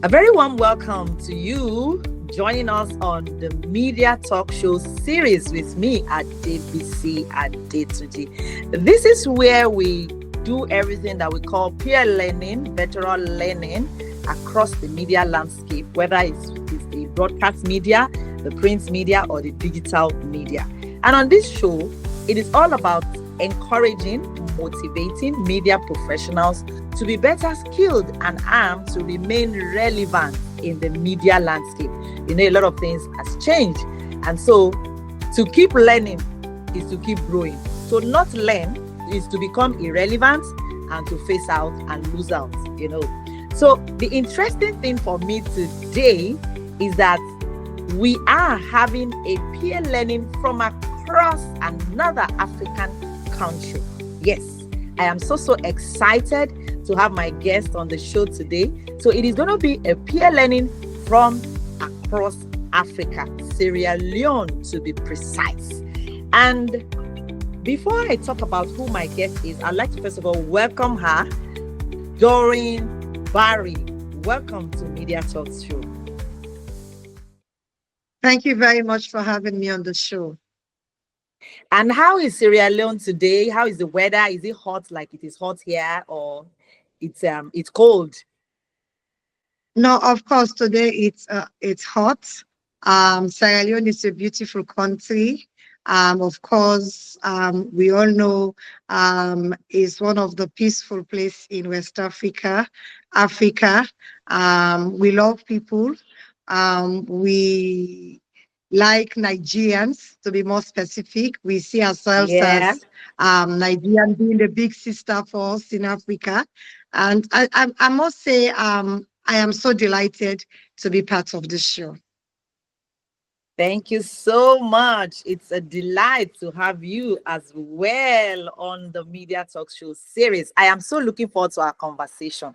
A very warm welcome to you joining us on the Media Talk Show series with me, Adebisi Adetunji. This is where we do everything that we call peer learning, veteran learning across the media landscape, whether it's the broadcast media, the print media, or the digital media. And on this show, it is all about encouraging, motivating media professionals to be better skilled and armed to remain relevant in the media landscape. You know, a lot of things has changed. And so to keep learning is to keep growing. So not learn is to become irrelevant and to phase out and lose out, you know. So the interesting thing for me today is that we are having a peer learning from across another African country. Yes, I am so excited to have my guest on the show today. So it is going to be a peer learning from across Africa, Sierra Leone to be precise. And before I talk about who my guest is, I'd like to first of all welcome her, Doreen Barrie. Welcome to Media Talk Show. Thank you very much for having me on the show. And how is Sierra Leone today? How is the weather? Is it hot like it is hot here, or it's cold? No, of course, today it's hot. Sierra Leone is a beautiful country. Of course, we all know is one of the peaceful places in West Africa. We love people. We like Nigerians, to be more specific. We see ourselves as Nigerian being the big sister for us in Africa. And I must say, I am so delighted to be part of this show. Thank you so much. It's a delight to have you as well on the Media Talk Show series. I am so looking forward to our conversation.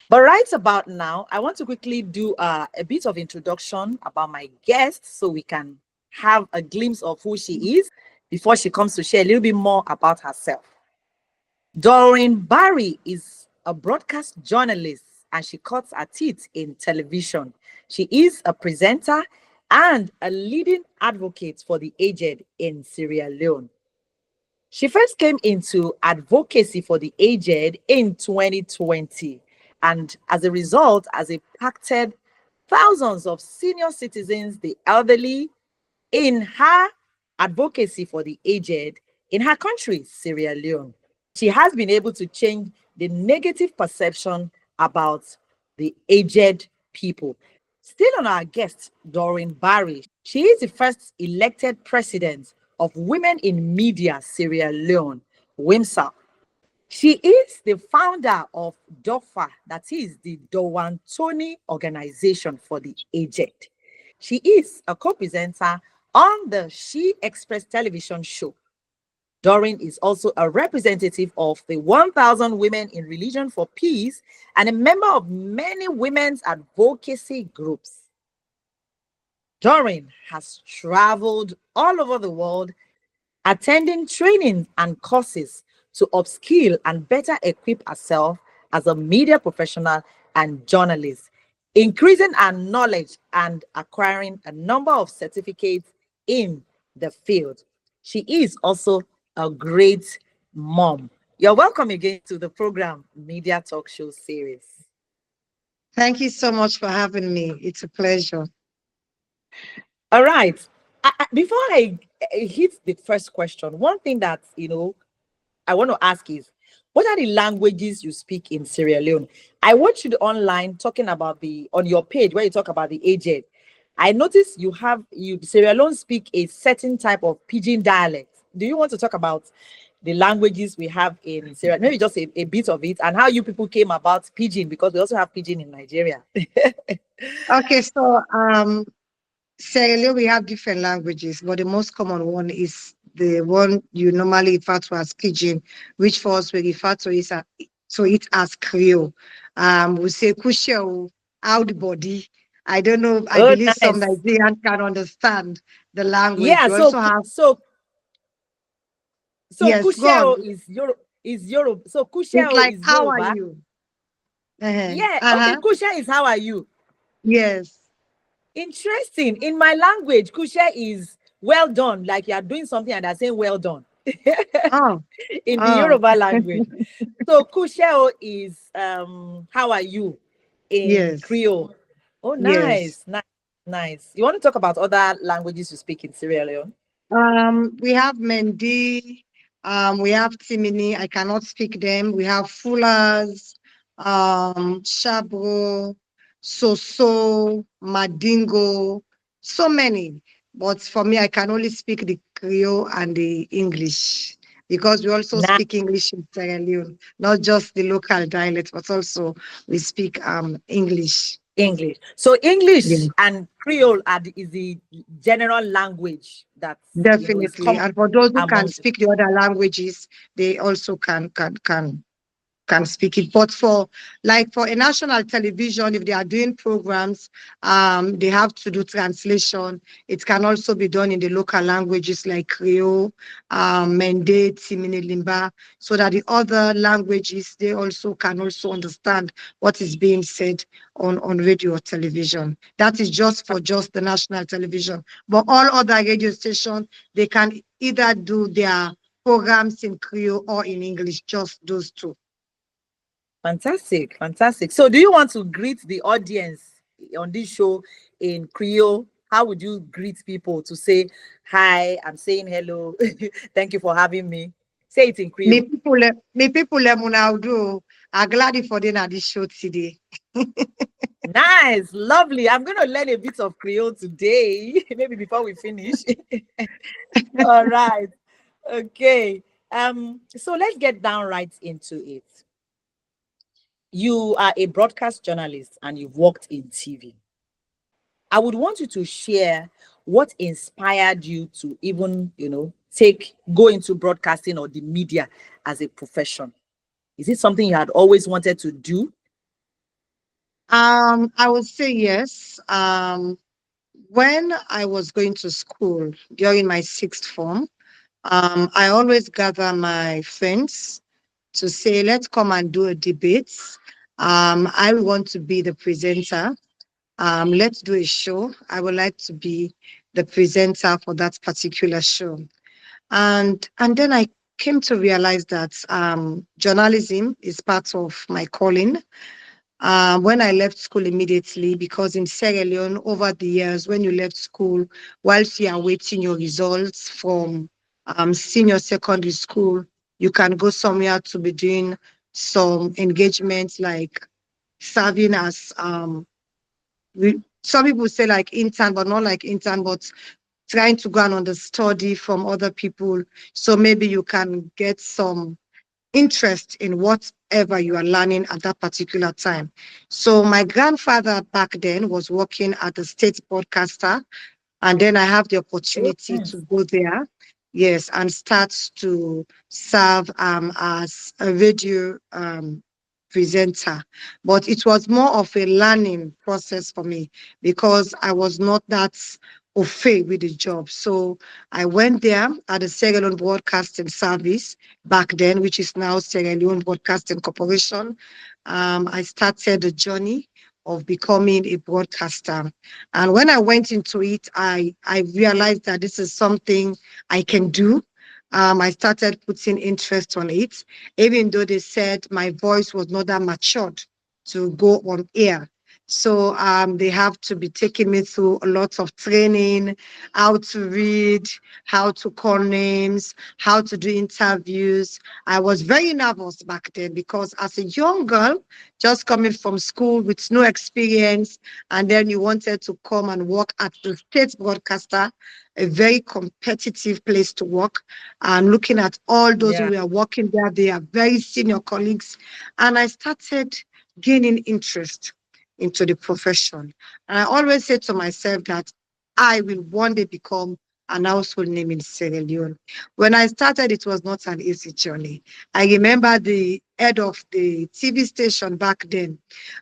But right about now, I want to quickly do a bit of introduction about my guest so we can have a glimpse of who she is before she comes to share a little bit more about herself. Doreen Barrie is a broadcast journalist and she cuts her teeth in television. She is a presenter and a leading advocate for the aged in Sierra Leone. She first came into advocacy for the aged in 2020. And as a result, has impacted thousands of senior citizens, the elderly, in her advocacy for the aged in her country, Sierra Leone. She has been able to change the negative perception about the aged people. Still on our guest, Doreen Barrie, she is the first elected president of Women in Media Sierra Leone, WIMSAL. She is the founder of DoFA, that is the Dorwontony Organization for the Aged. She is a co-presenter on the S.H.E Express television show. Doreen is also a representative of the 1,000 Women in Religion for Peace and a member of many women's advocacy groups. Doreen has traveled all over the world, attending training and courses to upskill and better equip herself as a media professional and journalist, increasing her knowledge and acquiring a number of certificates in the field. She is also a great mom. You're welcome again to the program Media Talk Show series. Thank you so much for having me. It's a pleasure. All right. Before I hit the first question, one thing that, I want to ask is, what are the languages you speak in Sierra Leone? I watched you online talking about on your page where you talk about the aged. I noticed Sierra Leone speak a certain type of Pidgin dialect. Do you want to talk about the languages we have in Sierra? Maybe just a bit of it and how you people came about Pidgin, because we also have Pidgin in Nigeria. Okay, so Sierra Leone, we have different languages, but the most common one is the one you normally refer to as Pidgin, which for us we refer to it as Creole. We say Kusheo, out body. I don't know. I believe nice. Some Nigerians can understand the language. Yeah. We also have Kusheo is Europe. So Kusheo it's like is how Yoruba. are you? Yeah. Okay. Uh-huh. Kusha is how are you? Yes. Interesting. In my language, kusha is well done. Like you are doing something and they're saying well done. Oh, In the oh. Yoruba language. So kusheo is how are you in Yes. Creole. Oh, Yes. nice, nice, nice. You want to talk about other languages you speak in Sierra Leone? We have Mendi, we have Timini. I cannot speak them. We have Fulas, Shabro, Soso, Madingo, so many. But for me, I can only speak the Creole and the English because we also Nah, speak English in Sierra Leone, not just the local dialect, but also we speak English. English. So English Yeah. and Creole is the general language that is Definitely. common And for those who can among the speak the other languages, they also can speak it. But for like for a national television, if they are doing programs, they have to do translation. It can also be done in the local languages like Creole, Mende, Timini Limba, so that the other languages they also can also understand what is being said on radio or television. That is just the national television. But all other radio stations, they can either do their programs in Creole or in English, just those two. fantastic, fantastic. So do you want to greet the audience on this show in Creole? How would you greet people to say hi? I'm saying hello. Thank you for having me. Say it in Creole. Me people let me do. I'm glad for the na this show today. Nice, lovely. I'm going to learn a bit of Creole today, maybe before we finish. All right. Okay. So let's get down right into it. You are a broadcast journalist and you've worked in TV. I would want you to share what inspired you to even, go into broadcasting or the media as a profession. Is it something you had always wanted to do? I would say yes. When I was going to school during my sixth form, I always gather my friends to say, let's come and do a debate. I want to be the presenter. Let's do a show. I would like to be the presenter for that particular show. And then I came to realize that journalism is part of my calling. When I left school immediately, because in Sierra Leone, over the years, when you left school, whilst you are waiting your results from senior secondary school, you can go somewhere to be doing some engagements like serving as some people say like intern, but not like intern, but trying to go and understudy from other people. So maybe you can get some interest in whatever you are learning at that particular time. So my grandfather back then was working at the state broadcaster, and then I have the Oh, opportunity to nice. go there, yes, and start to serve as a radio presenter. But it was more of a learning process for me because I was not that au fait with the job. So I went there at the Sierra Leone Broadcasting Service back then, which is now Sierra Leone Broadcasting Corporation. I started the journey of becoming a broadcaster. And when I went into it, I realized that this is something I can do. I started putting interest on it, even though they said my voice was not that matured to go on air. So they have to be taking me through a lot of training, how to read, how to call names, how to do interviews. I was very nervous back then because as a young girl, just coming from school with no experience, and then you wanted to come and work at the state broadcaster, a very competitive place to work. And looking at all those who Yeah. were working there, they are very senior colleagues. And I started gaining interest into the profession. And I always say to myself that I will one day become an household name in Sierra Leone. When I started, it was not an easy journey. I remember the head of the TV station back then.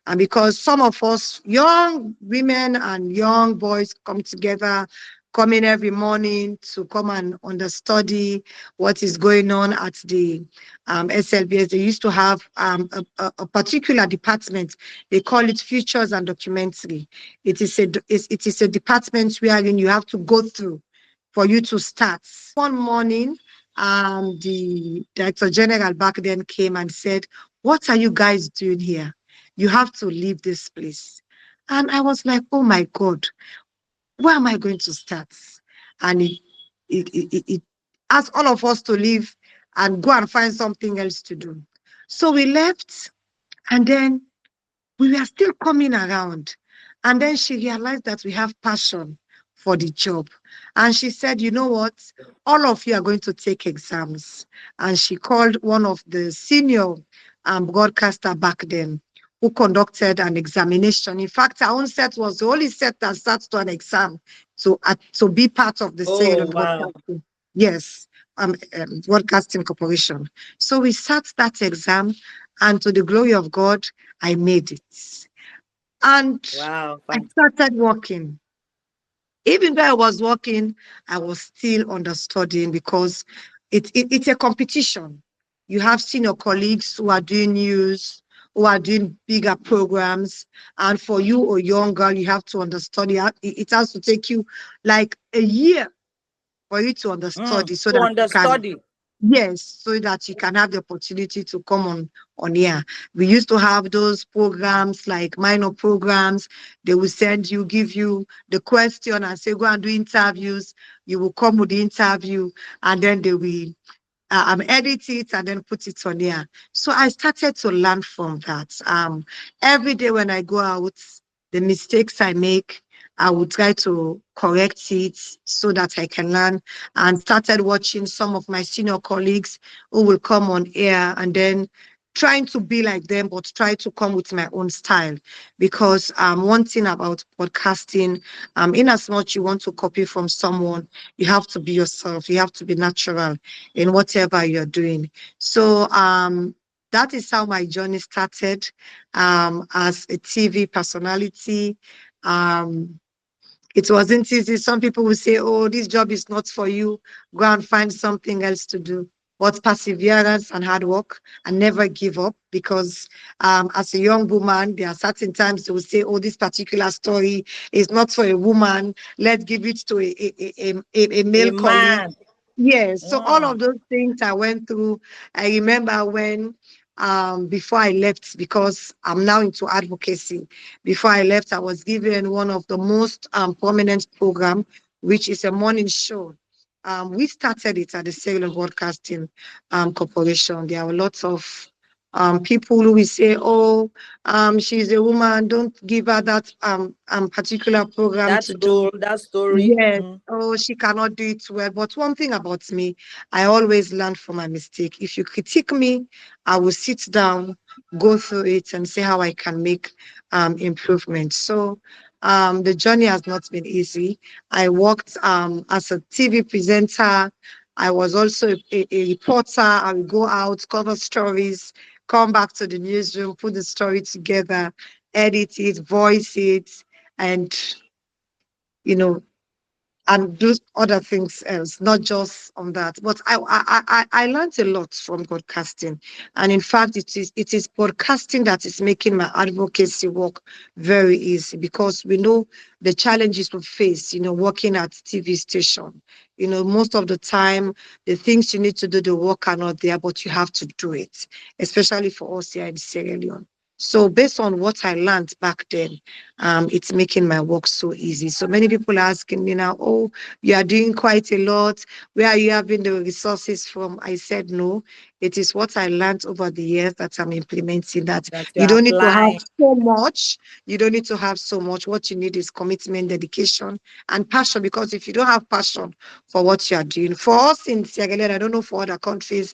And because some of us, young women and young boys, come together, come in every morning to come and understudy what is going on at the SLBS. They used to have a particular department. They call it Futures and Documentary. It is a department wherein you have to go through for you to start. One morning, the director general back then came and said, "What are you guys doing here? You have to leave this place." And I was like, "Oh my God, where am I going to start?" And it asked all of us to leave and go and find something else to do. So we left, and then we were still coming around. And then she realized that we have passion for the job. And she said, "You know what? All of you are going to take exams." And she called one of the senior broadcaster back then who conducted an examination. In fact, our own set was the only set that sat to an exam to be part of the Sierra Oh, Leone wow. broadcasting. Yes, broadcasting corporation. So we sat that exam, and to the glory of God, I made it. And Wow. I started working. Even though I was working, I was still understudying because it's a competition. You have senior colleagues who are doing news, who are doing bigger programs. And for you, or young girl, you have to understudy. It has to take you like a year for you to understudy so To that you can. understudy. Yes, so that you can have the opportunity to come on here. We used to have those programs like minor programs. They will send you, give you the question and say, go and do interviews. You will come with the interview, and then they will edit it and then put it on here. So I started to learn from that. Every day when I go out, the mistakes I make, I will try to correct it so that I can learn, and started watching some of my senior colleagues who will come on air, and then trying to be like them, but try to come with my own style. Because one thing about podcasting, in as much you want to copy from someone, you have to be yourself. You have to be natural in whatever you're doing. So that is how my journey started as a TV personality. Um, it wasn't easy. Some people will say, "Oh, this job is not for you. Go and find something else to do." But perseverance and hard work, and never give up, because as a young woman, there are certain times they will say, "Oh, this particular story is not for a woman. Let's give it to a A male colleague." man. Yes, so all Mm. of those things I went through. I remember when, before I left, because I'm now into advocacy. Before I left, I was given one of the most prominent program, which is a morning show. We started it at the Serial Broadcasting Corporation. There are lots of people who will say, "Oh, she's a woman. Don't give her that particular program That to do." role, that story. Yes. Mm. Oh, she cannot do it well. But one thing about me, I always learn from my mistake. If you critique me, I will sit down, go through it, and see how I can make improvements. So the journey has not been easy. I worked as a TV presenter. I was also a reporter. I would go out, cover stories, come back to the newsroom, put the story together, edit it, voice it, and you know and do other things else, not just on that. But I learned a lot from broadcasting, and in fact, it is broadcasting that is making my advocacy work very easy, because we know the challenges we face. Working at TV station. Most of the time, the things you need to do, the work are not there, but you have to do it, especially for us here in Sierra Leone. So based on what I learned back then, it's making my work so easy. So many people are asking me now, "Oh, you are doing quite a lot. Where are you having the resources from?" I said, "No, it is what I learned over the years that I'm implementing. That That you you're don't need to have applying. so much. You don't need to have so much. What you need is commitment, dedication, and passion. Because if you don't have passion for what you are doing, for us in Sierra Leone, I don't know for other countries,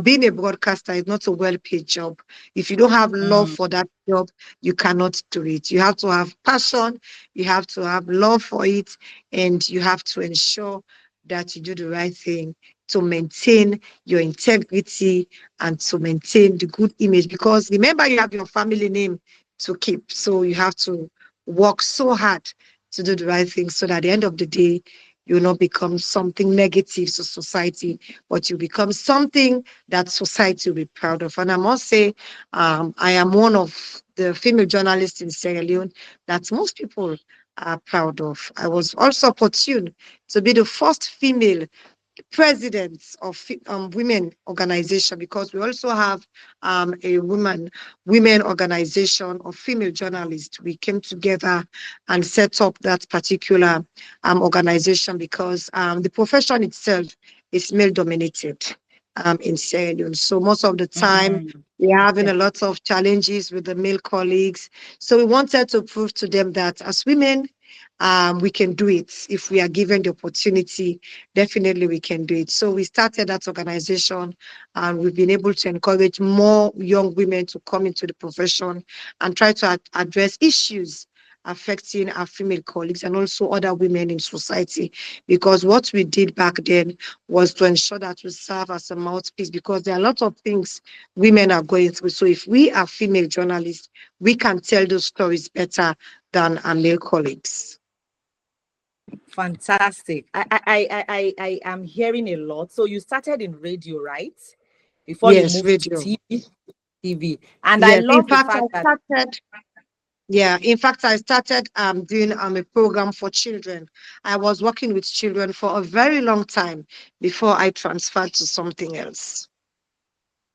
being a broadcaster is not a well-paid job. If you don't have love Mm. for that job, you cannot do it. You have to have passion, you have to have love for it, and you have to ensure that you do the right thing to maintain your integrity and to maintain the good image. Because remember, you have your family name to keep. So you have to work so hard to do the right thing, so that at the end of the day, you not become something negative to society, but you become something that society will be proud of. And I must say, I am one of the female journalists in Sierra Leone that most people are proud of. I was also opportune to be the first female presidents of women organization, because we also have a women organization of female journalists. We came together and set up that particular organization because the profession itself is male dominated in Sierra Leone. So most of the time Mm. we're having Okay. a lot of challenges with the male colleagues. So we wanted to prove to them that as women, we can do it if we are given the opportunity. Definitely we can do it. So we started that organization, and we've been able to encourage more young women to come into the profession and try to address issues affecting our female colleagues and also other women in society. Because what we did back then was to ensure that we serve as a mouthpiece, because there are a lot of things women are going through. So if we are female journalists, we can tell those stories better than our male colleagues. Fantastic. I am hearing a lot. So you started in radio, right? Before you Yes, moved to radio. TV. And I Yes, in love the fact, fact that I started doing a program for children. I was working with children for a very long time before I transferred to something else.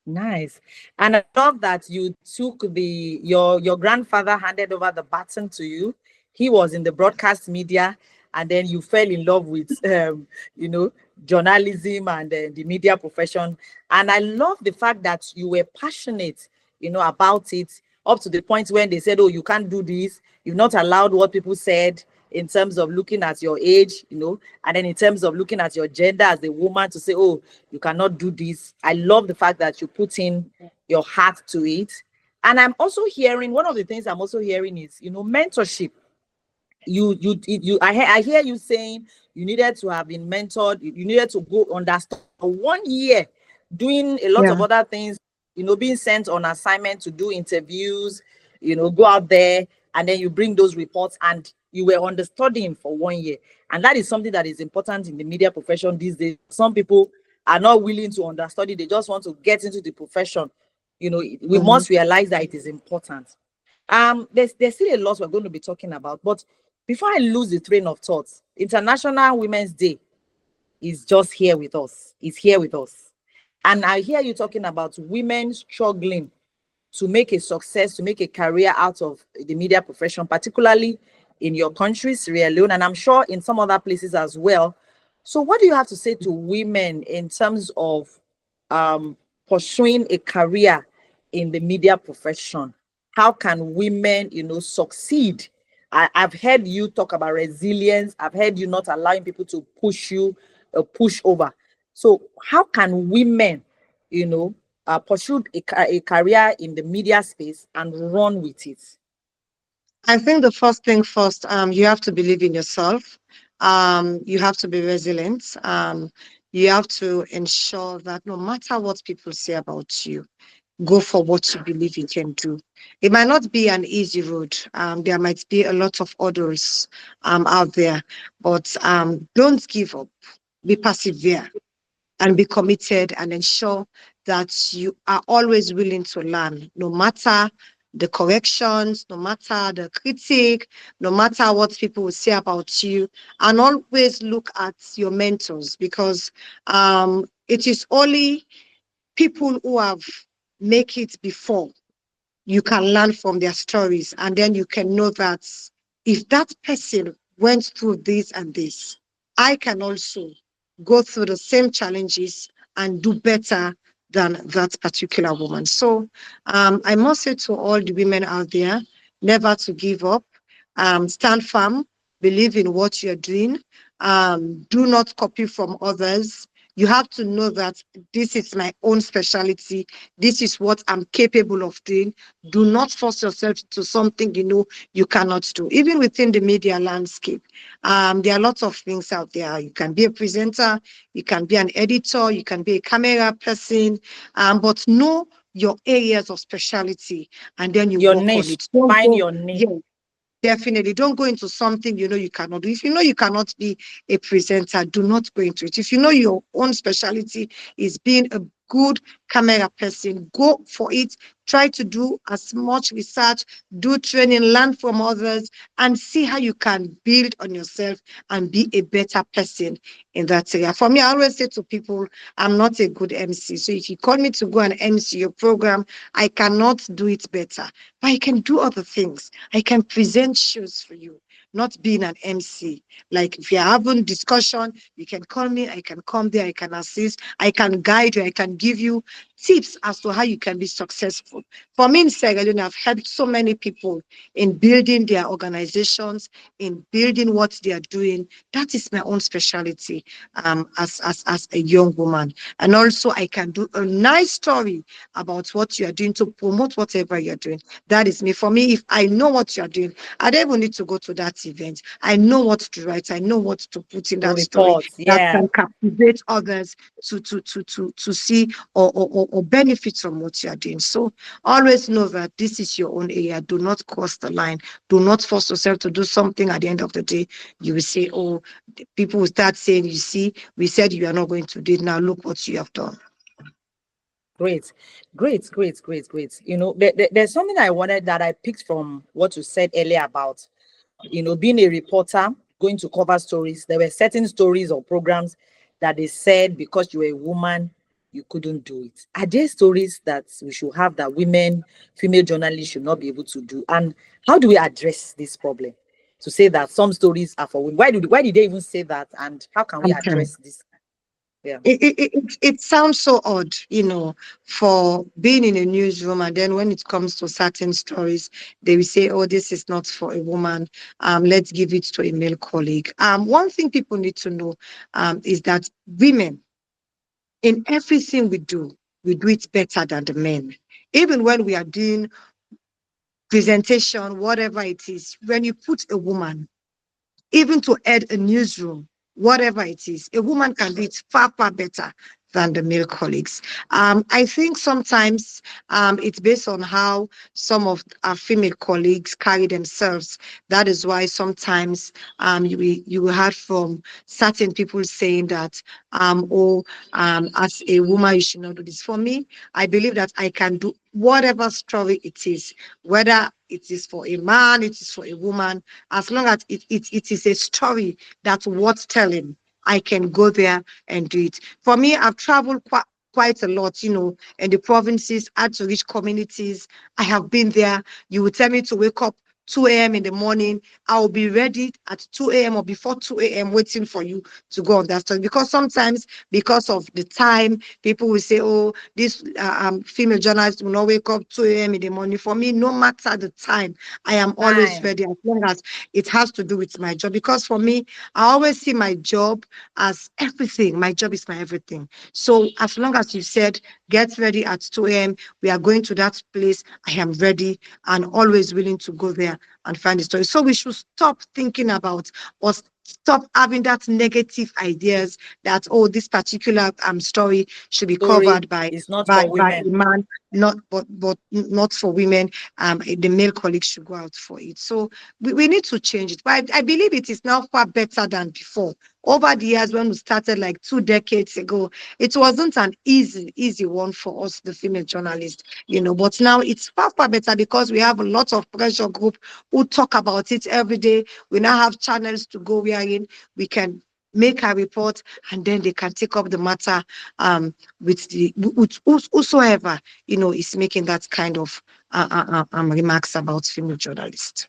nice. And I love that you took your grandfather handed over the baton to you. He was in the broadcast media, and then you fell in love with you know, journalism and the media profession. And I love the fact that you were passionate, you know, about it, up to the point when they said, "Oh, you can't do this. You've not allowed what people said in terms of looking at your age, you know, and then in terms of looking at your gender as a woman to say, oh, you cannot do this." I love the fact that you put in your heart to it. And I'm also hearing, one of the things I'm also hearing is, you know, mentorship. I hear you saying you needed to have been mentored, you needed to go understand for 1 year, doing a lot of Yeah. other things, you know, being sent on assignment to do interviews, you know, go out there, and then you bring those reports, and you were understudying for 1 year. And that is something that is important in the media profession these days. Some people are not willing to understudy, they just want to get into the profession. You know, we Mhm. must realize that it is important. There's still a lot we're going to be talking about, but before I lose the train of thought, International Women's Day is just here with us. Is here with us. And I hear you talking about women struggling to make a success, to make a career out of the media profession, particularly in your country, Sierra Leone, and I'm sure in some other places as well. So, what do you have to say to women in terms of um, pursuing a career in the media profession? How can women, you know, succeed? I've heard you talk about resilience. I've heard you not allowing people to push you, push over. So, how can women, you know, pursue a career in the media space and run with it? I think the first thing first, you have to believe in yourself. You have to be resilient. You have to ensure that no matter what people say about you, go for what you believe you can do. It might not be an easy road. There might be a lot of others out there, but don't give up. Be persevere and be committed and ensure that you are always willing to learn, no matter the corrections, no matter the critique, no matter what people will say about you, and always look at your mentors, because it is only people who have make it before you can learn from their stories, and then you can know that if that person went through this and this, I can also go through the same challenges and do better than that particular woman. So I must say to all the women out there, never to give up, stand firm, believe in what you're doing, do not copy from others. You have to know that this is my own specialty. This is what I'm capable of doing. Do not force yourself to something you know you cannot do. Even within the media landscape, there are lots of things out there. You can be a presenter, you can be an editor, you can be a camera person, but know your areas of specialty and then you Your work on niche, it. Don't find go, your niche. yeah, Definitely. Don't go into something you know you cannot do. If you know you cannot be a presenter, do not go into it. If you know your own specialty is being a good camera person, go for it. Try to do as much research, do training, learn from others, and see how you can build on yourself and be a better person in that area. For me, I always say to people, I'm not a good MC. So if you call me to go and MC your program, I cannot do it better. But I can do other things. I can present shows for you, not being an MC. Like if you're having discussion, you can call me, I can come there, I can assist, I can guide you, I can give you tips as to how you can be successful. For me in Sierra Leone, I've helped so many people in building their organizations, in building what they are doing. That is my own specialty as a young woman. And also I can do a nice story about what you are doing to promote whatever you're doing. That is me. For me, if I know what you're doing, I don't even need to go to that event. I know what to write. I know what to put in To that story report, that yeah. can captivate others to see or benefit from what you are doing. So always know that this is your own area. Do not cross the line. Do not force yourself to do something. At the end of the day, you will say, oh, people will start saying, you see, we said you are not going to do it. Now look what you have done. Great, great. There's something I wanted that I picked from what you said earlier about, being a reporter, going to cover stories. There were certain stories or programs that they said because you were a woman, you couldn't do it. Are there stories that we should have that women, female journalists should not be able to do? And how do we address this problem? To say that some stories are for women. Why did they even say that? And how can we Okay. address this? Yeah. It sounds so odd, for being in a newsroom, and then when it comes to certain stories, they will say, "Oh, this is not for a woman. Let's give it to a male colleague." One thing people need to know, is that women, in everything we do it better than the men. Even when we are doing presentation, whatever it is, when you put a woman even to head a newsroom, whatever it is, a woman can do it far, far better than the male colleagues. I think sometimes it's based on how some of our female colleagues carry themselves. That is why sometimes you will heard from certain people saying that, as a woman, you should not do this. For me, I believe that I can do whatever story it is, whether it is for a man, it is for a woman, as long as it is a story that's worth telling, I can go there and do it. For me, I've traveled quite a lot, in the provinces, had to reach communities. I have been there. You would tell me to wake up 2 a.m. in the morning. I will be ready at 2 a.m. or before 2 a.m. waiting for you to go on that story. Because sometimes, because of the time, people will say, oh, this female journalist will not wake up 2 a.m. in the morning. For me, no matter the time, I am always Time. ready as long as it has to do with my job. Because for me, I always see my job as everything. My job is my everything. So as long as you said, get ready at 2 a.m., we are going to that place, I am ready and always willing to go there and find the story. So we should stop thinking about or stop having that negative ideas that, oh, this particular story should be Story covered by is not by for by women. a man, not but not for women. The male colleagues should go out for it. So we need to change it. But I believe it is now far better than before. Over the years, when we started like 2 decades ago, it wasn't an easy one for us, the female journalists, but now it's far, far better because we have a lot of pressure group who talk about it every day. We now have channels to go wherein we can make a report and then they can take up the matter with whosoever is making that kind of remarks about female journalists.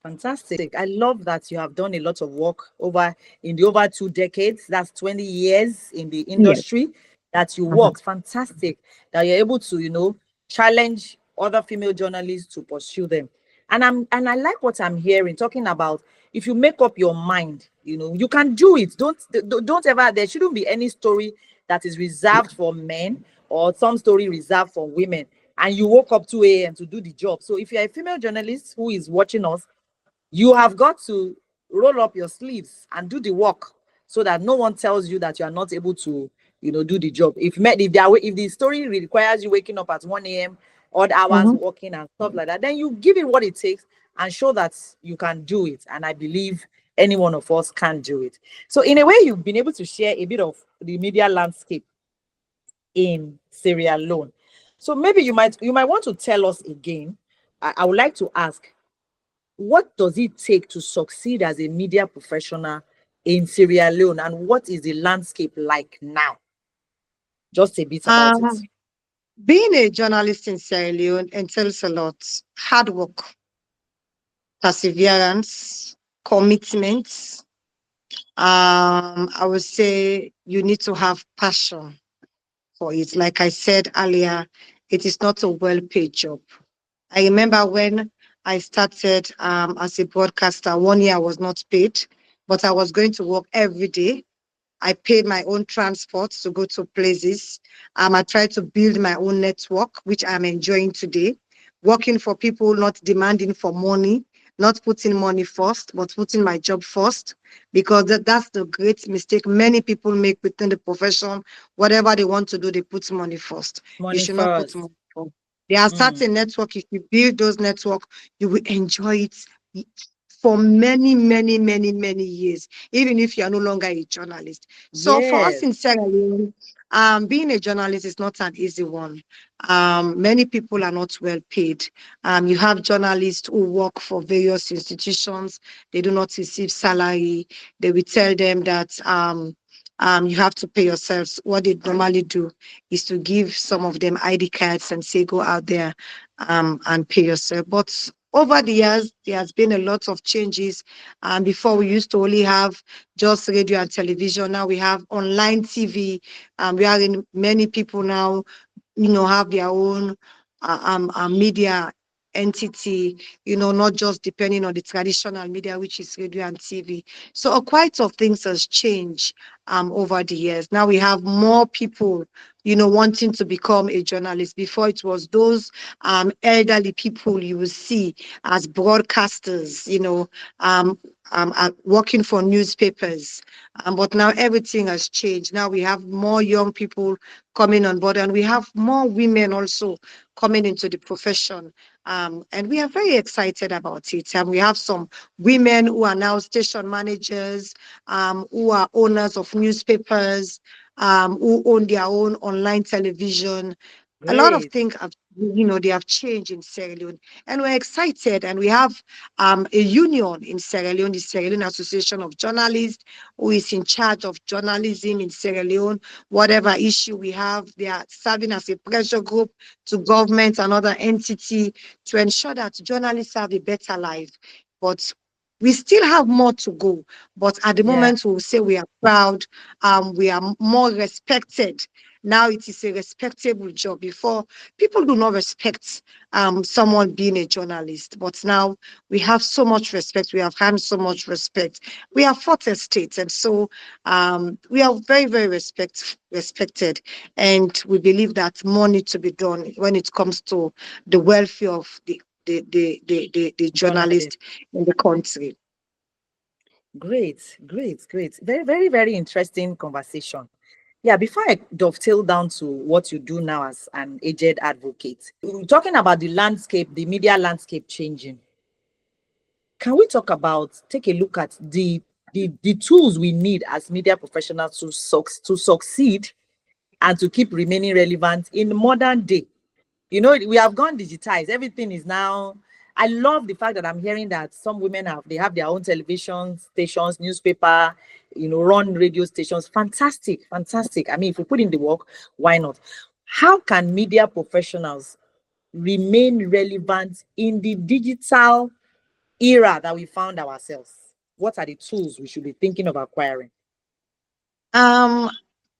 Fantastic. I love that you have done a lot of work over 2 decades. That's 20 years in the Yes. industry that you Mhm. worked. Fantastic that you're able to, challenge other female journalists to pursue them. And I like what I'm hearing, talking about if you make up your mind, you can do it. Don't ever, there shouldn't be any story that is reserved for men or some story reserved for women. And you woke up 2 a.m. to do the job. So if you're a female journalist who is watching us, you have got to roll up your sleeves and do the work so that no one tells you that you are not able to, do the job. If the story requires you waking up at 1 a.m., odd hours Mhm. working and stuff like that, then you give it what it takes and show that you can do it. And I believe any one of us can do it. So in a way, you've been able to share a bit of the media landscape in Sierra Leone. So maybe you might want to tell us again. I would like to ask, what does it take to succeed as a media professional in Sierra Leone, and what is the landscape like now? Just a bit about it. Um, Being a journalist in Sierra Leone entails a lot: hard work, perseverance, commitment. I would say you need to have passion for it. Like I said earlier, it is not a well-paid job. I remember when I started as a broadcaster, 1 year I was not paid, but I was going to work every day. I paid my own transport to go to places. I tried to build my own network, which I'm enjoying today. Working for people, not demanding for money, not putting money first, but putting my job first, because that's the great mistake many people make within the profession. Whatever they want to do, they put money first. You Money should not put first. money first. There are Mm, certain network. If you build those network, you will enjoy it for many, many, many, many years, even if you are no longer a journalist. So for us yes. in Sierra Leone, being a journalist is not an easy one. Many people are not well paid. You have journalists who work for various institutions. They do not receive salary. They will tell them that you have to pay yourselves. What they normally do is to give some of them ID cards and say, go out there and pay yourself. But over the years, there has been a lot of changes. Before we used to only have just radio and television. Now we have online TV. We are in many people now, have their own media entity, not just depending on the traditional media, which is radio and TV. So quite of things has changed over the years. Now we have more people, wanting to become a journalist. Before it was those elderly people you will see as broadcasters, working for newspapers. But now everything has changed. Now we have more young people coming on board, and we have more women also coming into the profession. And we are very excited about it. And we have some women who are now station managers, who are owners of newspapers, who own their own online television. A lot of Great. things have, they have changed in Sierra Leone, and we're excited. And we have a union in Sierra Leone, the Sierra Leone Association of Journalists, who is in charge of journalism in Sierra Leone. Whatever issue we have, they are serving as a pressure group to government and other entity to ensure that journalists have a better life. But we still have more to go. But at the Yeah. moment, we'll say we are proud. We are more respected. Now it is a respectable job. Before, people do not respect someone being a journalist. But now we have so much respect. We have had so much respect. We are fourth estate. And so we are very, very respected. And we believe that more needs to be done when it comes to the welfare of the Journalist. journalist in the country. Great, great, great. Very, very, very interesting conversation. Yeah, before I dovetail down to what you do now as an aged advocate, talking about the landscape, the media landscape changing, can we talk about, take a look at the tools we need as media professionals to succeed and to keep remaining relevant in modern day? We have gone digitized. Everything is now. I love the fact that I'm hearing that some women have their own television stations, newspaper, run radio stations. Fantastic, fantastic. I mean, if we put in the work, why not? How can media professionals remain relevant in the digital era that we found ourselves? What are the tools we should be thinking of acquiring? Um,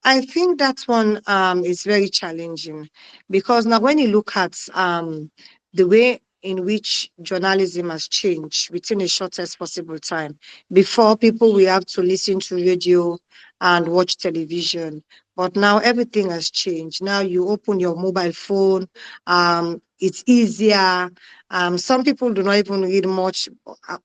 I think that one is very challenging, because now when you look at the way in which journalism has changed within the shortest possible time. Before, people we have to listen to radio, and watch television. But now everything has changed. Now you open your mobile phone, it's easier. Some people do not even read much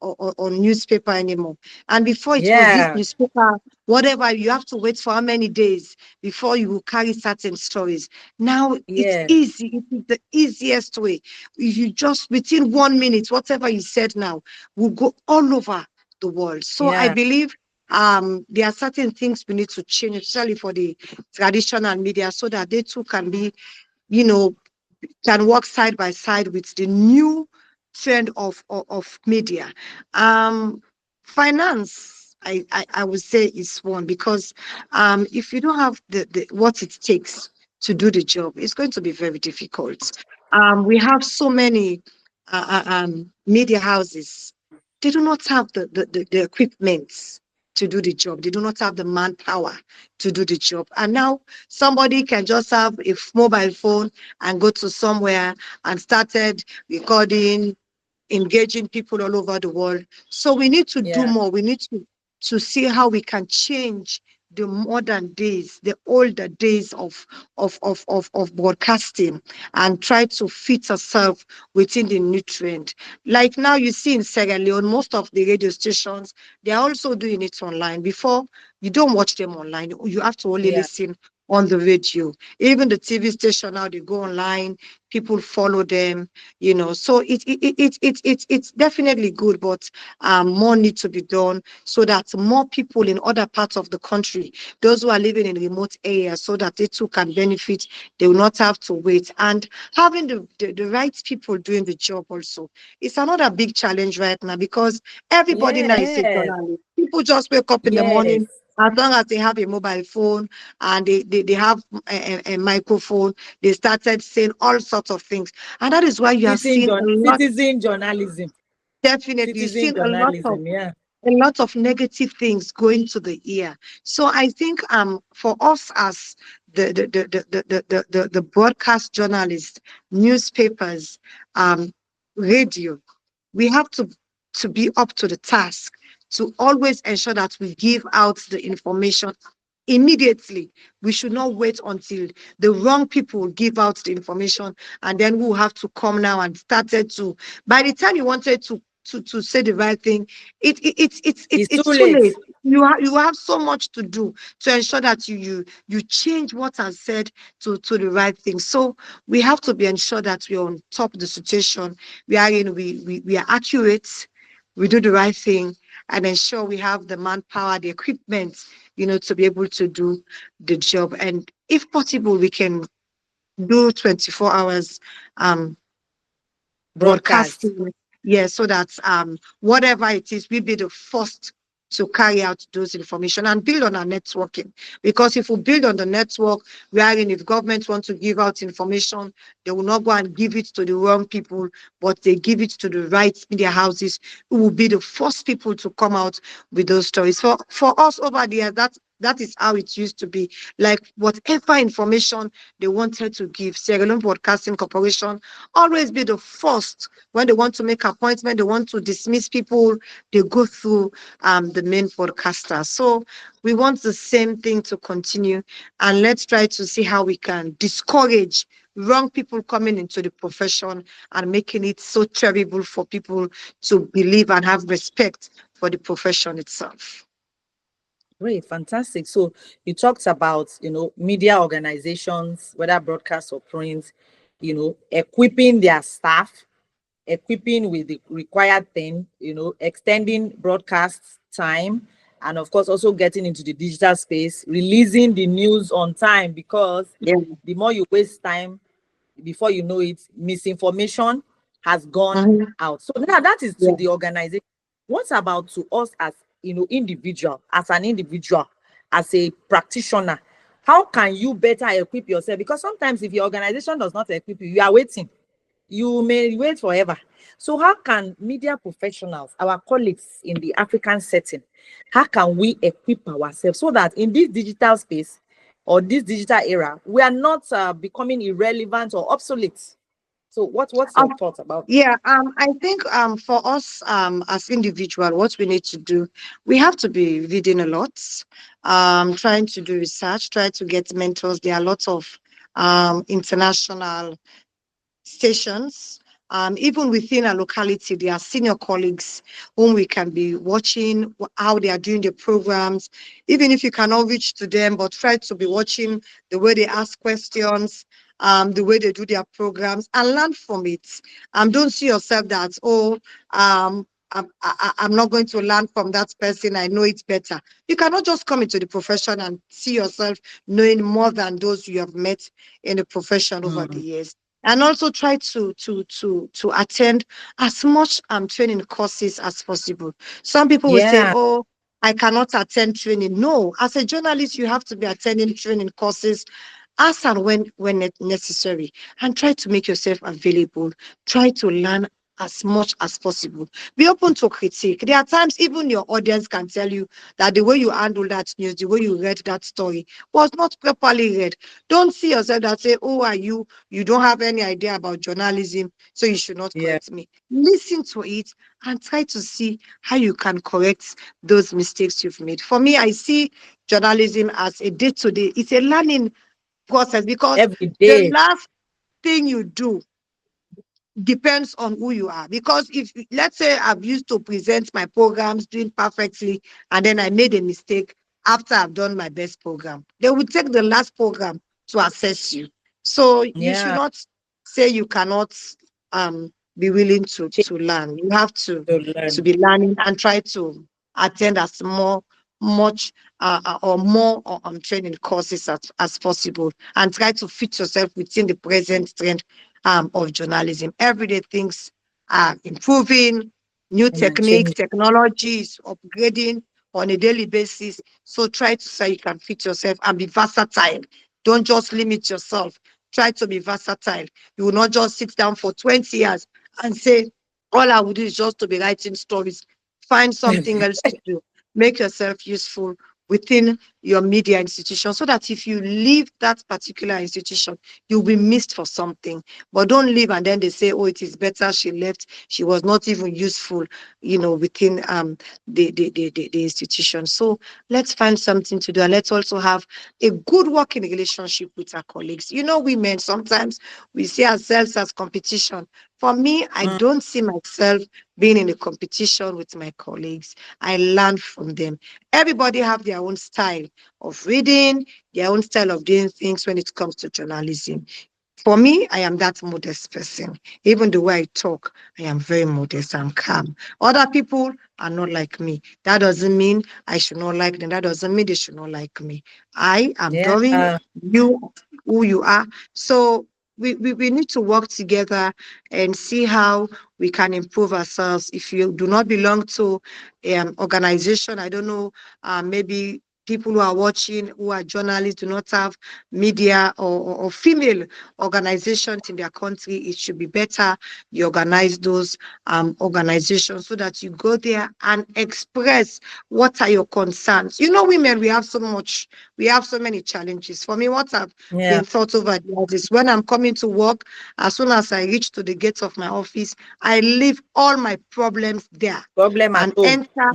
on newspaper anymore. And before it was this Yeah. newspaper, whatever, you have to wait for how many days before you will carry certain stories. Now it's Yeah. easy. It is the easiest way. If you just within 1 minute, whatever you said now will go all over the world. So I Yeah. believe there are certain things we need to change, especially for the traditional media, so that they too can be, you know, can work side by side with the new trend of media. Um, Finance, I would say is one, because if you don't have the what it takes to do the job, it's going to be very difficult. We have so many media houses. They do not have the equipment to do the job. They do not have the manpower to do the job. And now somebody can just have a mobile phone and go to somewhere and started recording, engaging people all over the world. So we need to do Yeah. more. We need to see how we can change the modern days, the older days of broadcasting, and try to fit ourselves within the new trend. Like now you see in Sierra Leone, most of the radio stations, they're also doing it online. Before, you don't watch them online. You have to only Yeah. listen on the radio. Even the TV station now, they go online, people follow them, so it's definitely good, but more needs to be done so that more people in other parts of the country, those who are living in remote areas, so that they too can benefit. They will not have to wait, and having the right people doing the job also, it's another big challenge right now, because everybody now is a Yes. journalist. People just wake up in the Yes. morning, as long as they have a mobile phone and they have a microphone, they started saying all sorts of things. And that is why you are seeing a lot, Citizen journalism. definitely, you're Citizen seeing journalism. Yeah. a lot of negative things going to the ear. So I think for us as the broadcast journalists, newspapers, um, radio, we have to be up to the task to always ensure that we give out the information immediately. We should not wait until the wrong people give out the information, and then we'll have to come now and started to, by the time you wanted to say the right thing, It's too it's too late. late. You have so much to do to ensure that you change what I said to the right thing. So we have to be ensure that we're on top of the situation we are in. We are accurate, we do the right thing, and ensure we have the manpower, the equipment, to be able to do the job. And if possible, we can do 24 hours um, Broadcast. broadcasting, yeah, so that whatever it is, we be the first to carry out those information and build on our networking. Because if we build on the network, wherein if government want to give out information, they will not go and give it to the wrong people, but they give it to the right media houses who will be the first people to come out with those stories. For us over there, that is how it used to be. Like whatever information they wanted to give, Sierra Leone Broadcasting Corporation always be the first. When they want to make appointment, they want to dismiss people, they go through the main broadcaster. So we want the same thing to continue, and let's try to see how we can discourage wrong people coming into the profession and making it so terrible for people to believe and have respect for the profession itself. Great, fantastic. So you talked about, media organizations, whether broadcast or print, equipping their staff, equipping with the required thing, extending broadcast time, and of course also getting into the digital space, releasing the news on time, because Yeah. the more you waste time, before you know it, misinformation has gone Mhm. out. So now that is to Yeah. the organization. What about to us as individual, as an individual, as a practitioner? How can you better equip yourself? Because sometimes if your organization does not equip you, you are waiting. You may wait forever. So how can media professionals, our colleagues in the African setting, how can we equip ourselves so that in this digital space or this digital era, we are not becoming irrelevant or obsolete? So what's your thought about? Yeah, I think for us as individual, what we need to do, we have to be reading a lot, trying to do research, try to get mentors. There are lots of international stations. Even within a locality, there are senior colleagues whom we can be watching how they are doing the programs. Even if you cannot reach to them, but try to be watching the way they ask questions, the way they do their programs, and learn from it. Don't see yourself that, oh, I'm not going to learn from that person. I know it better. You cannot just come into the profession and see yourself knowing more than those you have met in the profession over the Mm, years. And also try to attend as much training courses as possible. Some people will say, yeah, oh, I cannot attend training. No, as a journalist, you have to be attending training courses as and when necessary, and try to make yourself available. Try to learn as much as possible. Be open to critique. There are times even your audience can tell you that the way you handle that news, the way you read that story was not properly read. Don't see yourself that say, oh, are you? You don't have any idea about journalism, so you should not yeah, correct me. Listen to it and try to see how you can correct those mistakes you've made. For me, I see journalism as a day-to-day. It's a learning process, because every the day. last thing you do depends on who you are. Because if, let's say, I've used to present my programs doing perfectly, and then I made a mistake after I've done my best program, they will take the last program to assess you. So you should Yeah, not say you cannot be willing change to learn. You have to to learn. be learning and try to attend as much or more training courses as possible, and try to fit yourself within the present trend of journalism. Everyday things are improving, new And techniques, change. technologies, upgrading on a daily basis. So try to say you can fit yourself and be versatile. Don't just limit yourself. Try to be versatile. You will not just sit down for 20 years and say, all I would do is just to be writing stories. Find something else to do. Make yourself useful within your media institution, so that if you leave that particular institution, you'll be missed for something. But don't leave and then they say, oh, it is better she left. She was not even useful, within the institution. So let's find something to do. And let's also have a good working relationship with our colleagues. Women, sometimes we see ourselves as competition. For me, I Mm, don't see myself being in a competition with my colleagues. I learn from them. Everybody have their own style of reading, their own style of doing things when it comes to journalism. For me, I am that modest person. Even the way I talk, I am very modest. I'm calm. Other people are not like me. That doesn't mean I should not like them. That doesn't mean they should not like me. I am yeah, Doreen, you, who you are. So we need to work together and see how we can improve ourselves. If you do not belong to an organization, I don't know, maybe people who are watching, who are journalists, do not have media or female organizations in their country, it should be better you organize those organizations, so that you go there and express what are your concerns. Women, we have so many challenges. For me, what I've yeah. been thought over the years is, when I'm coming to work, as soon as I reach to the gates of my office, I leave all my problems there Problem at and home. enter.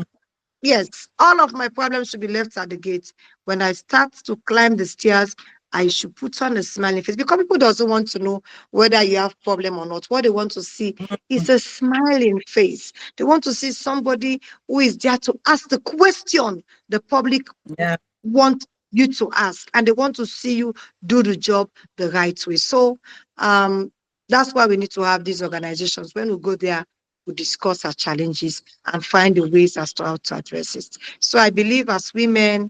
Yes, all of my problems should be left at the gate. When I start to climb the stairs, I should put on a smiling face, because people doesn't want to know whether you have problem or not. What they want to see Mm, is a smiling face. They want to see somebody who is there to ask the question the public yeah, want you to ask, and they want to see you do the job the right way. So that's why we need to have these organizations. When we go there, we discuss our challenges and find the ways as to how to address it. So I believe, as women,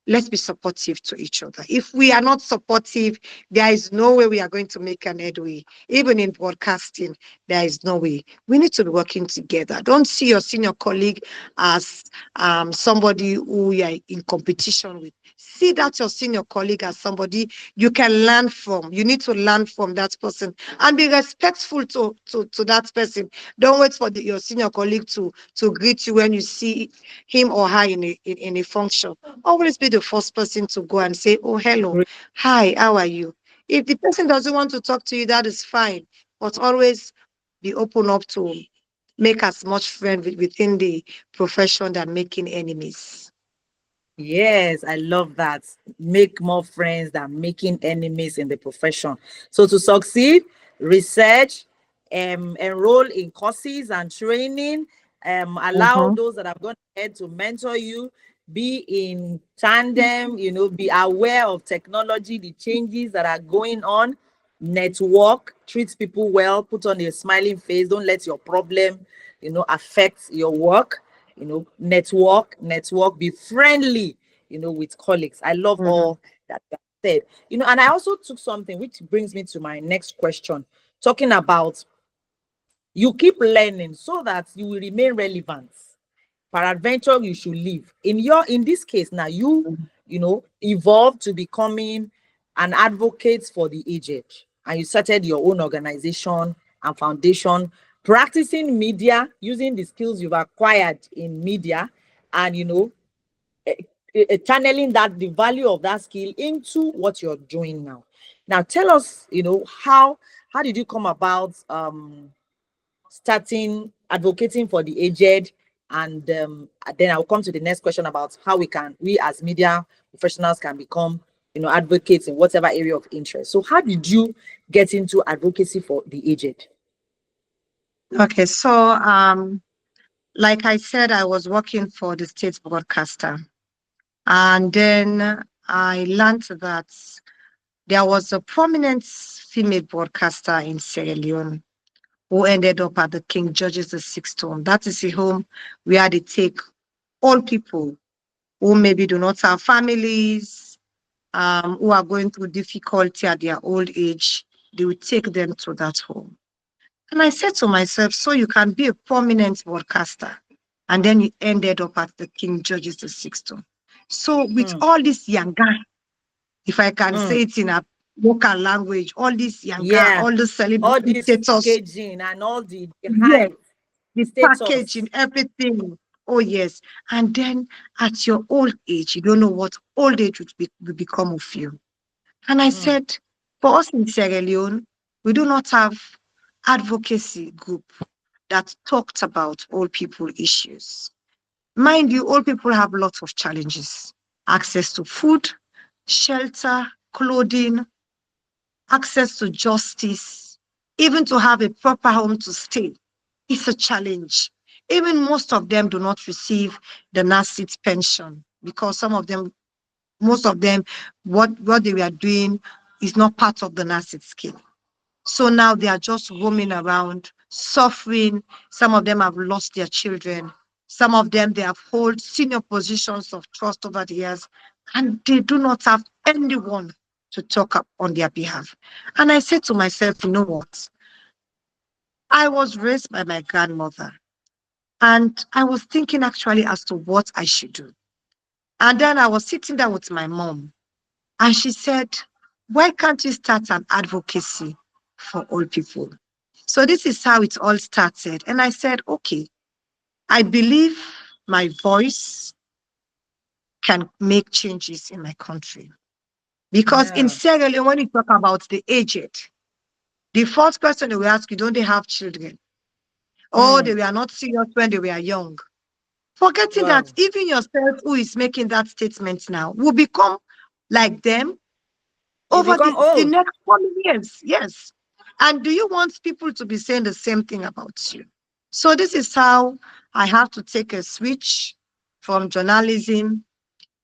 let's be supportive to each other. If we are not supportive, there is no way we are going to make an headway. Even in broadcasting, there is no way. We need to be working together. Don't see your senior colleague as somebody who you are in competition with. See that your senior colleague as somebody you can learn from. You need to learn from that person and be respectful to that person. Don't wait for your senior colleague to greet you when you see him or her in a function. Always be the first person to go and say, oh, hello, great. hi, how are you? If the person doesn't want to talk to you, that is fine. but always be open up to make as much friend within the profession than making enemies. Yes, I love that. Make more friends than making enemies in the profession. So to succeed, research, enroll in courses and training, allow Mm-hmm, those that have gone ahead to mentor you, be in tandem, be aware of technology, the changes that are going on, network, treat people well, put on a smiling face, don't let your problem, affect your work, network, be friendly, with colleagues. I love mm-hmm. all that you have said. And I also took something which brings me to my next question, talking about you keep learning so that you will remain relevant. Peradventure, you should live. In this case, now evolved to becoming an advocate for the aged, and you started your own organization and foundation, practicing media, using the skills you've acquired in media, and eh, channeling that the value of that skill into what you're doing now. Now, tell us, how did you come about starting advocating for the aged, and then I'll come to the next question about how we as media professionals can become advocates in whatever area of interest. So how did you get into advocacy for the aged? Okay, so like I said, I was working for the state broadcaster, and then I learned that there was a prominent female broadcaster in Sierra Leone who ended up at the King George's VI home. That is a home where they take all people who maybe do not have families, who are going through difficulty at their old age. They will take them to that home. And I said to myself, so you can be a prominent broadcaster, and then you ended up at the King George's VI home. So with Mm, all this younger, if I can mm, say it in a local language, all this younger, yeah, all the all celebrity this status, packaging and all the yes, hype, the status. packaging, everything. Oh, yes. And then at your old age, you don't know what old age will become of you. And I Mm, said, for us in Sierra Leone, we do not have advocacy group that talked about old people issues. Mind you, old people have lots of challenges: access to food, shelter, clothing, access to justice, even to have a proper home to stay. It's a challenge. Even most of them do not receive the NACIT pension because most of them, what they were doing is not part of the NACIT scheme. So now they are just roaming around, suffering. Some of them have lost their children. Some of them, they have held senior positions of trust over the years, and they do not have anyone to talk up on their behalf. And I said to myself, you know what? I was raised by my grandmother, and I was thinking actually as to what I should do. And then I was sitting down with my mom, and she said, why can't you start an advocacy for old people? So this is how it all started. And I said, okay, I believe my voice can make changes in my country. Because in yeah. Sierra Leone, when you talk about the aged, the first question they will ask you, don't they have children? Oh, they Mm, were not serious when they were young. Forgetting that wow. even yourself, who is making that statement now, will become like them You over become the old. next 40 years. Yes. And do you want people to be saying the same thing about you? So this is how I have to take a switch from journalism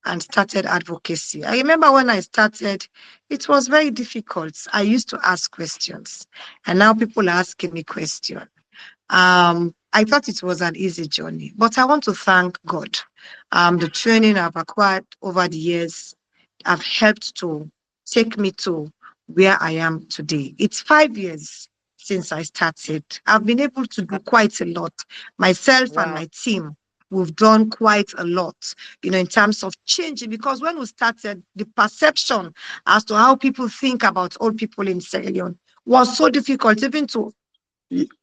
and started advocacy. I remember when I started, it was very difficult. I used to ask questions, and now people are asking me questions. I thought it was an easy journey, but I want to thank God. The training I've acquired over the years have helped to take me to where I am today. It's 5 years since I started. I've been able to do quite a lot. Myself and Wow. my team, we've done quite a lot, in terms of changing, because when we started, the perception as to how people think about old people in Sierra Leone was so difficult, even to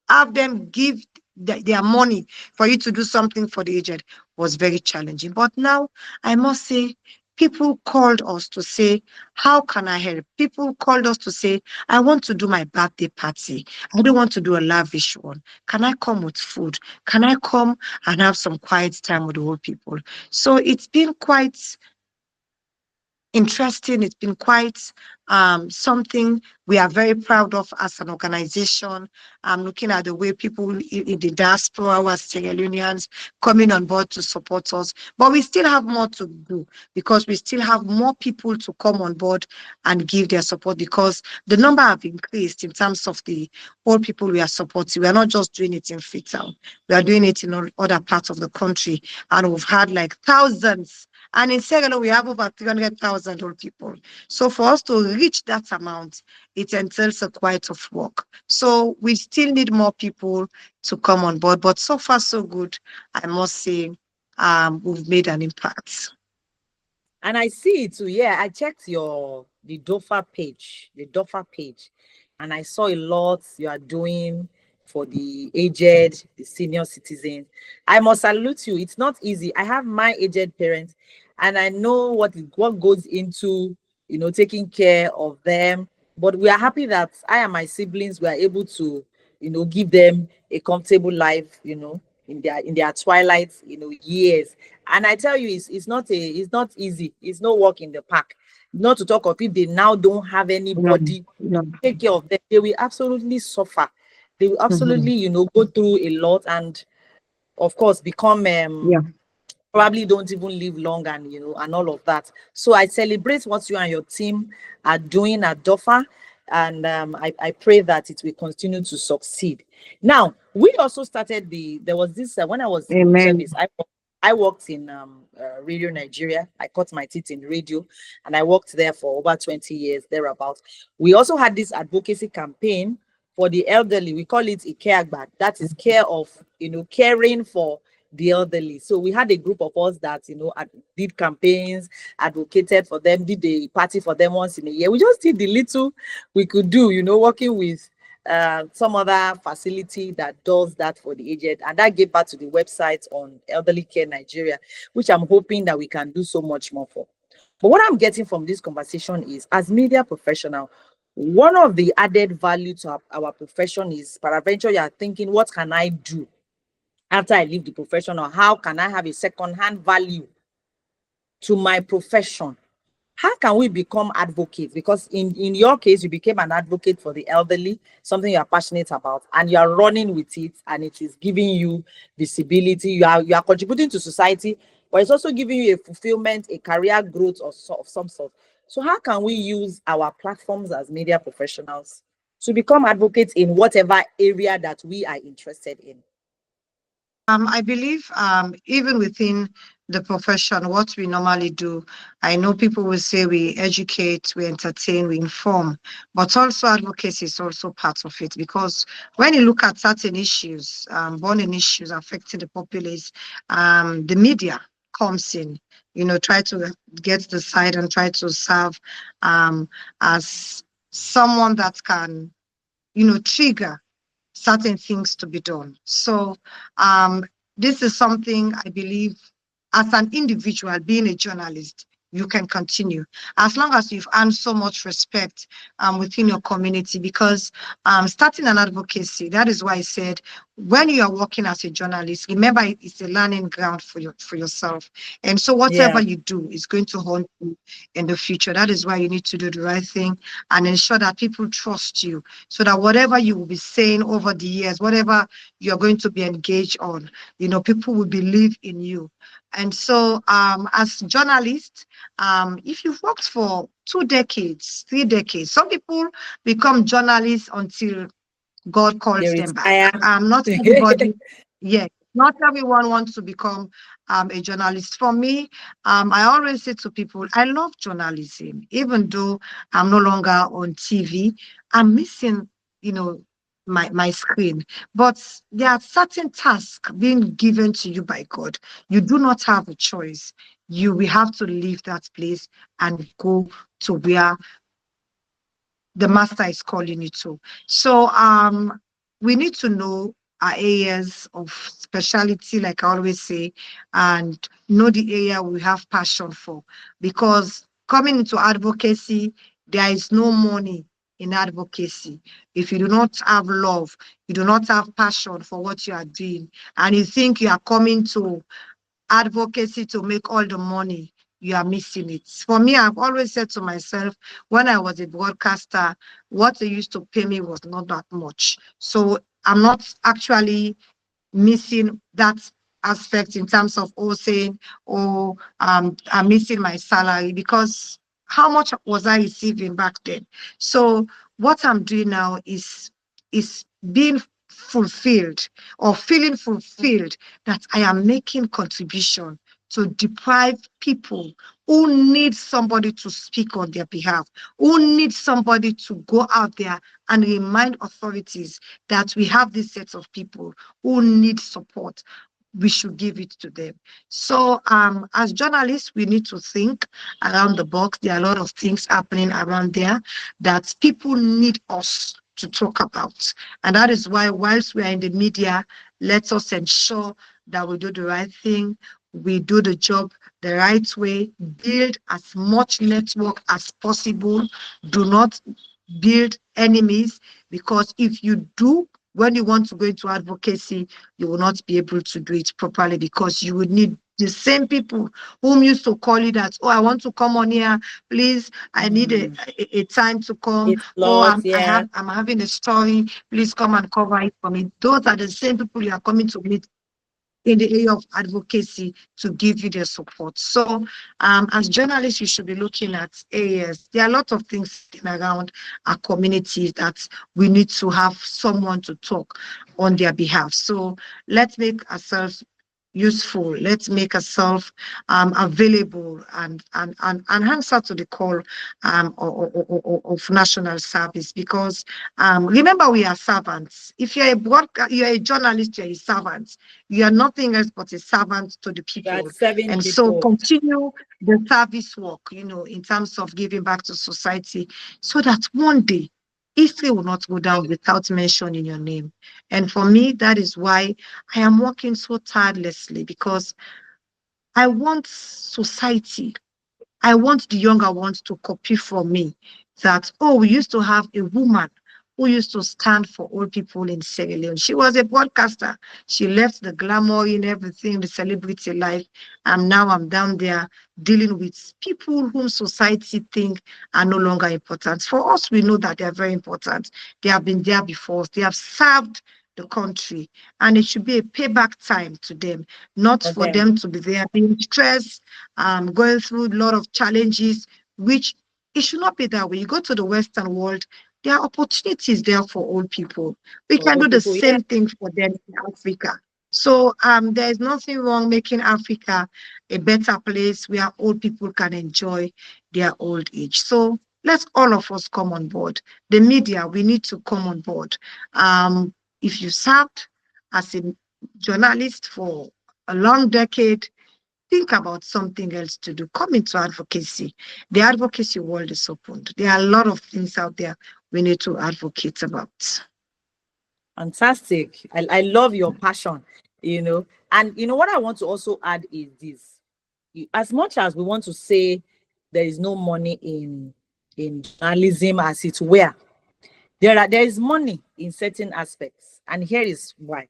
have them give their money for you to do something for the aged was very challenging. But now I must say People called us to say, how can I help? People called us to say, I want to do my birthday party. I don't want to do a lavish one. Can I come with food? Can I come and have some quiet time with the old people? So it's been quite interesting. It's been quite something we are very proud of as an organization. Looking at the way people in the diaspora who are Sierra Leoneans coming on board to support us. But we still have more to do because we still have more people to come on board and give their support because the number have increased in terms of the old people we are supporting. We are not just doing it in Freetown. We are doing it in other parts of the country. And we've had like thousands, and in Sierra Leone, we have over 300,000 old people. So for us to reach that amount, it entails a quite of work. So we still need more people to come on board. But so far, so good. I must say, we've made an impact. And I see it too. Yeah, I checked the DoFA page, and I saw a lot you are doing for the aged, the senior citizens. I must salute you. It's not easy. I have my aged parents, and I know what goes into taking care of them. But we are happy that I and my siblings were able to give them a comfortable life, in their twilight, years. And I tell you, it's not easy. It's no walk in the park. Not to talk of if they now don't have No, anybody no. take care of them, they will absolutely suffer. They will Mhm. absolutely, go through a lot, and of course become Yeah. probably don't even live long, and and all of that. So I celebrate what you and your team are doing at DoFA, and I pray that it will continue to succeed. Now, we also started there was this when I was in Amen. service. I worked in Radio Nigeria. I cut my teeth in radio, and I worked there for over 20 years, thereabouts. We also had this advocacy campaign for the elderly. We call it Ikeagba. That is care of, caring for the elderly. So we had a group of us that, did campaigns, advocated for them, did a party for them once in a year. We just did the little we could do, working with some other facility that does that for the aged, and that gave back to the website on Elderly Care Nigeria, which I'm hoping that we can do so much more for. But what I'm getting from this conversation is, as media professional, one of the added value to our profession is, peradventure, you are thinking, what can I do after I leave the profession, or how can I have a second-hand value to my profession? How can we become advocates? Because in your case, you became an advocate for the elderly, something you are passionate about, and you are running with it, and it is giving you visibility. You are contributing to society, but it's also giving you a fulfillment, a career growth of some sort. So how can we use our platforms as media professionals to become advocates in whatever area that we are interested in? I believe even within the profession, what we normally do, I know people will say we educate, we entertain, we inform, but also advocacy is also part of it because when you look at certain issues, burning issues affecting the populace, the media comes in, try to get the side and try to serve as someone that can, trigger certain things to be done. So um, this is something I believe as an individual, being a journalist, you can continue as long as you've earned so much respect within your community. Because starting an advocacy, that is why I said when you are working as a journalist, remember it's a learning ground for yourself. And so whatever Yeah. you do is going to haunt you in the future. That is why you need to do the right thing and ensure that people trust you, so that whatever you will be saying over the years, whatever you're going to be engaged on, people will believe in you. And so, as journalists, if you've worked for 2 decades, 3 decades, some people become journalists until God They calls them back. retire. Not everybody, yeah, not everyone wants to become a journalist. For me, I always say to people, I love journalism, even though I'm no longer on TV. I'm missing, you know, my screen. But there are certain tasks being given to you by God. You do not have a choice. You will have to leave that place and go to where the master is calling you to. So we need to know our areas of specialty, like I always say, and know the area we have passion for. Because coming into advocacy, there is no money in advocacy. If you do not have love, you do not have passion for what you are doing, and you think you are coming to advocacy to make all the money, you are missing it. For me, I've always said to myself, when I was a broadcaster, what they used to pay me was not that much. So I'm not actually missing that aspect in terms of saying, oh, I'm missing my salary, because how much was I receiving back then? So what I'm doing now is being fulfilled, or feeling fulfilled, that I am making contribution to deprive people who need somebody to speak on their behalf, who need somebody to go out there and remind authorities that we have this set of people who need support. We should give it to them. So as journalists, we need to think around the box. There are a lot of things happening around there that people need us to talk about. And that is why, whilst we are in the media, let us ensure that we do the right thing, we do the job the right way, build as much network as possible, do not build enemies, because if you do, when you want to go into advocacy, you will not be able to do it properly, because you would need the same people whom used to call you that, oh, I want to come on here, please, I need a time to come. It's Oh, lots, yeah. I'm having a story, please come and cover it for me. Those are the same people you are coming to meet in the area of advocacy to give you their support. So as journalists, you should be looking at areas. There are a lot of things around our communities that we need to have someone to talk on their behalf. So let's make ourselves useful. Let's make ourselves available, and answer to the call of national service, because remember, we are servants. If you're you're a journalist, you're a servant. You are nothing else but a servant to the people. That's serving And so people. continue the service work, in terms of giving back to society, so that one day history will not go down without mentioning your name. And for me, that is why I am working so tirelessly, because I want society, I want the younger ones to copy from me that, oh, we used to have a woman who used to stand for old people in Sierra Leone. She was a broadcaster. She left the glamour in everything, the celebrity life. And now I'm down there dealing with people whom society think are no longer important. For us, we know that they are very important. They have been there before. They have served the country. And it should be a payback time to them, not For for them. them to be there being stressed, going through a lot of challenges, which it should not be that way. You go to the Western world, there are opportunities there for old people. We For can do old the people, yeah. same thing for them in Africa. So there is nothing wrong making Africa a better place where old people can enjoy their old age. So let's all of us come on board. The media, we need to come on board. If you served as a journalist for a long decade, think about something else to do. Come into advocacy. The advocacy world is opened. There are a lot of things out there we need to advocate about. Fantastic. I love your passion, you know. And what I want to also add is this. As much as we want to say there is no money in journalism as it were, there is money in certain aspects. And here is why.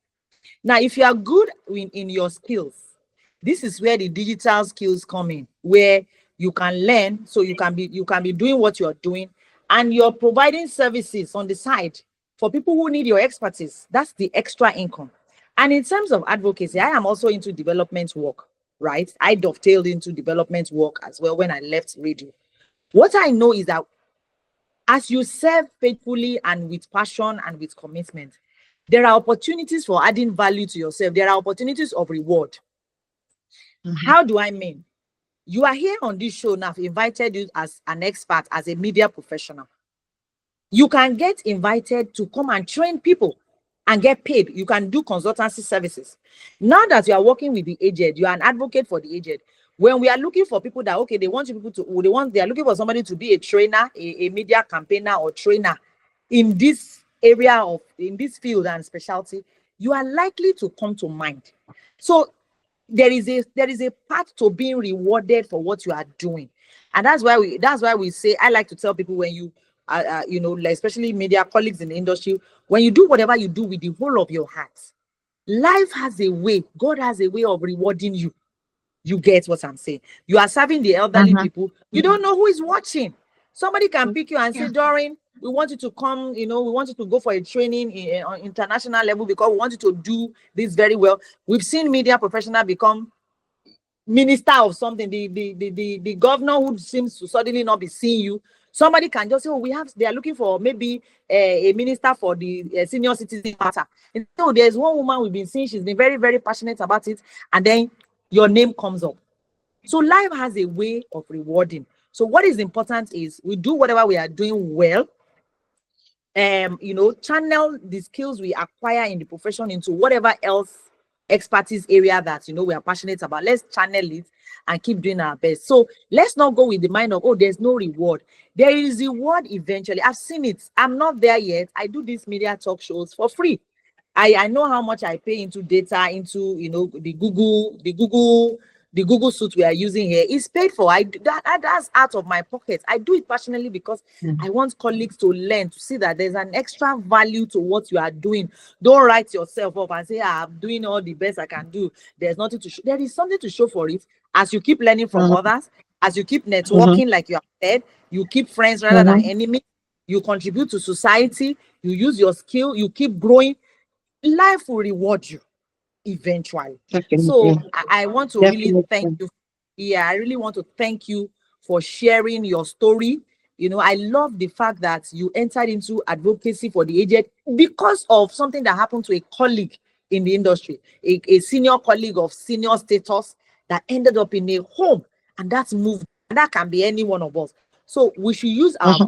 Now, if you are good in your skills, this is where the digital skills come in, where you can learn, so you can be doing what you're doing, and you're providing services on the side for people who need your expertise. That's the extra income. And in terms of advocacy, I am also into development work, right? I dovetailed into development work as well when I left radio. What I know is that as you serve faithfully and with passion and with commitment, there are opportunities for adding value to yourself. There are opportunities of reward. Mhm. How do I mean? You are here on this show now. I've invited you as an expert, as a media professional. You can get invited to come and train people and get paid. You can do consultancy services. Now that you are working with the aged, you are an advocate for the aged. When we are looking for people that, okay, they are looking for somebody to be a trainer, a media campaigner or trainer in this area in this field and specialty, you are likely to come to mind. So there is a path to being rewarded for what you are doing. And that's why we say, I like to tell people, when you like, especially media colleagues in the industry, when you do whatever you do with the whole of your heart, life has a way, God has a way of rewarding you. You get what I'm saying? You are serving the elderly Uh-huh. people. You don't know who is watching. Somebody can pick you and say, Yeah. Doreen, we want you to come, we want you to go for a training on international level, because we want you to do this very well. We've seen media professional become minister of something. The governor who seems to suddenly not be seeing you. Somebody can just say, oh, they are looking for maybe a minister for the senior citizen matter. And so there's one woman we've been seeing, she's been very, very passionate about it. And then your name comes up. So life has a way of rewarding. So what is important is we do whatever we are doing well, channel the skills we acquire in the profession into whatever else expertise area that we are passionate about. Let's channel it and keep doing our best. So let's not go with the mind of, oh, there's no reward. There is reward eventually. I've seen it. I'm not there yet. I do these media talk shows for free. I know how much I pay into data, into the Google suit we are using here is paid for. That's out of my pocket. I do it passionately because I want colleagues to learn, to see that there's an extra value to what you are doing. Don't write yourself up and say, I'm doing all the best I can do. There's nothing to show. There is something to show for it. As you keep learning from Uh-huh. others, as you keep Uh-huh. networking, like you have said, you keep friends rather than Uh-huh. enemies. You contribute to society. You use your skill. You keep growing. Life will reward you eventually. So Definitely. I want to really thank Definitely. you. Yeah, I really want to thank you for sharing your story. I love the fact that you entered into advocacy for the aged because of something that happened to a colleague in the industry, a senior colleague of senior status that ended up in a home, and that's moved. And that can be any one of us. So we should use Uh-huh.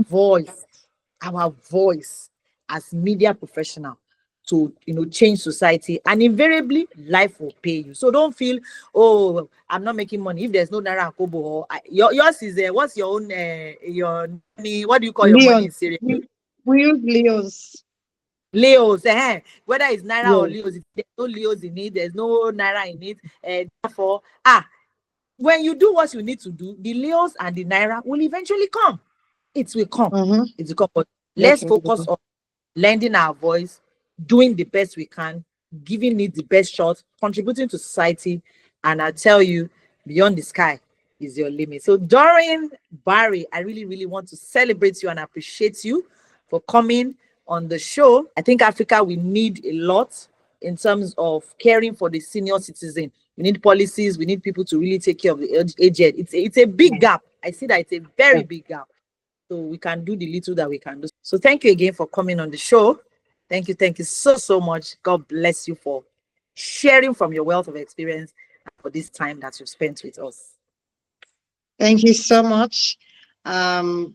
our voice as media professional to change society, and invariably life will pay you. So don't feel, oh, I'm not making money if there's no naira and kobo. Or yours is what's your own your money, what do you call your money Leon, in Syria? we use Leos. Leos, whether it's naira or Yes. Leos, if there's no Leos in it, there's no naira in it, therefore when you do what you need to do, the Leos and the naira will eventually come. It will come. Uh-huh. It will come. But let's focus Definitely. on lending our voice, doing the best we can, giving it the best shot, contributing to society. And I tell you, beyond the sky is your limit. So, Doreen Barrie, I really, really want to celebrate you and appreciate you for coming on the show. I think Africa, we need a lot in terms of caring for the senior citizen. We need policies. We need people to really take care of the aged. It's a big Yeah. gap. I see that it's a very Yeah. big gap. So we can do the little that we can do. So thank you again for coming on the show. Thank you so, so much. God bless you for sharing from your wealth of experience for this time that you've spent with us. Thank you so much. Um,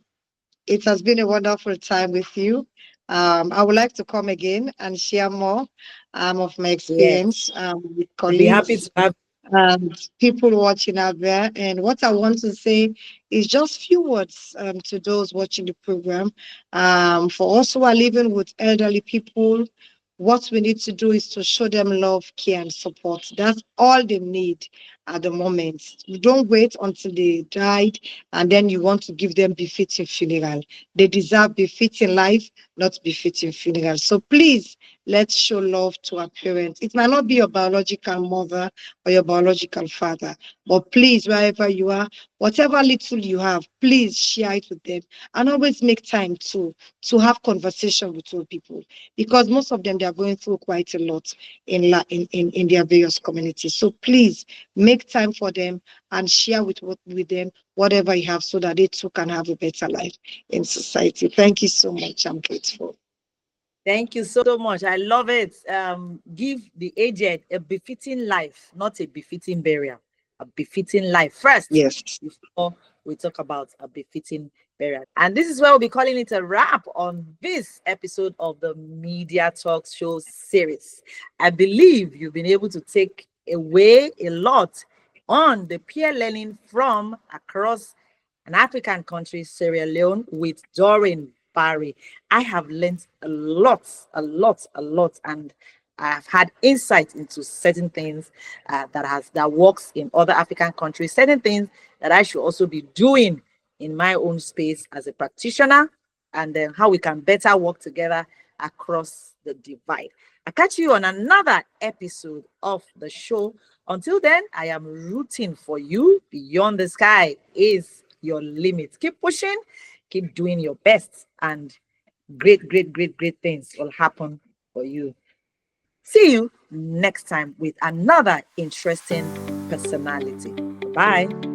it has been a wonderful time with you. I would like to come again and share more of my Yeah, experience with we'll be happy to colleagues have and people watching out there. And what I want to say is just few words to those watching the program. For us who are living with elderly people, what we need to do is to show them love, care, and support. That's all they need at the moment. You don't wait until they died and then you want to give them befitting funeral. They deserve befitting life, not befitting funeral. So please, let's show love to our parents. It might not be your biological mother or your biological father, but please, wherever you are, whatever little you have, please share it with them, and always make time to have conversation with old people, because most of them, they are going through quite a lot in their various communities. So please make time for them and share with them whatever you have, so that they too can have a better life in society. Thank you so much. I'm grateful. Thank you so much. I love it. Give the aged a befitting life, not a befitting burial. A befitting life first Yes. before we talk about a befitting burial. And this is where we'll be calling it a wrap on this episode of the Media Talk Show series. I believe you've been able to take away a lot on the peer learning from across an African country, Sierra Leone, with Doreen Barrie. I have learned a lot, a lot, a lot. And I've had insight into certain things that works in other African countries, certain things that I should also be doing in my own space as a practitioner, and then how we can better work together across the divide. I catch you on another episode of the show. Until then, I am rooting for you. Beyond the sky is your limit. Keep pushing, keep doing your best, and great, great, great, great things will happen for you. See you next time with another interesting personality. Bye.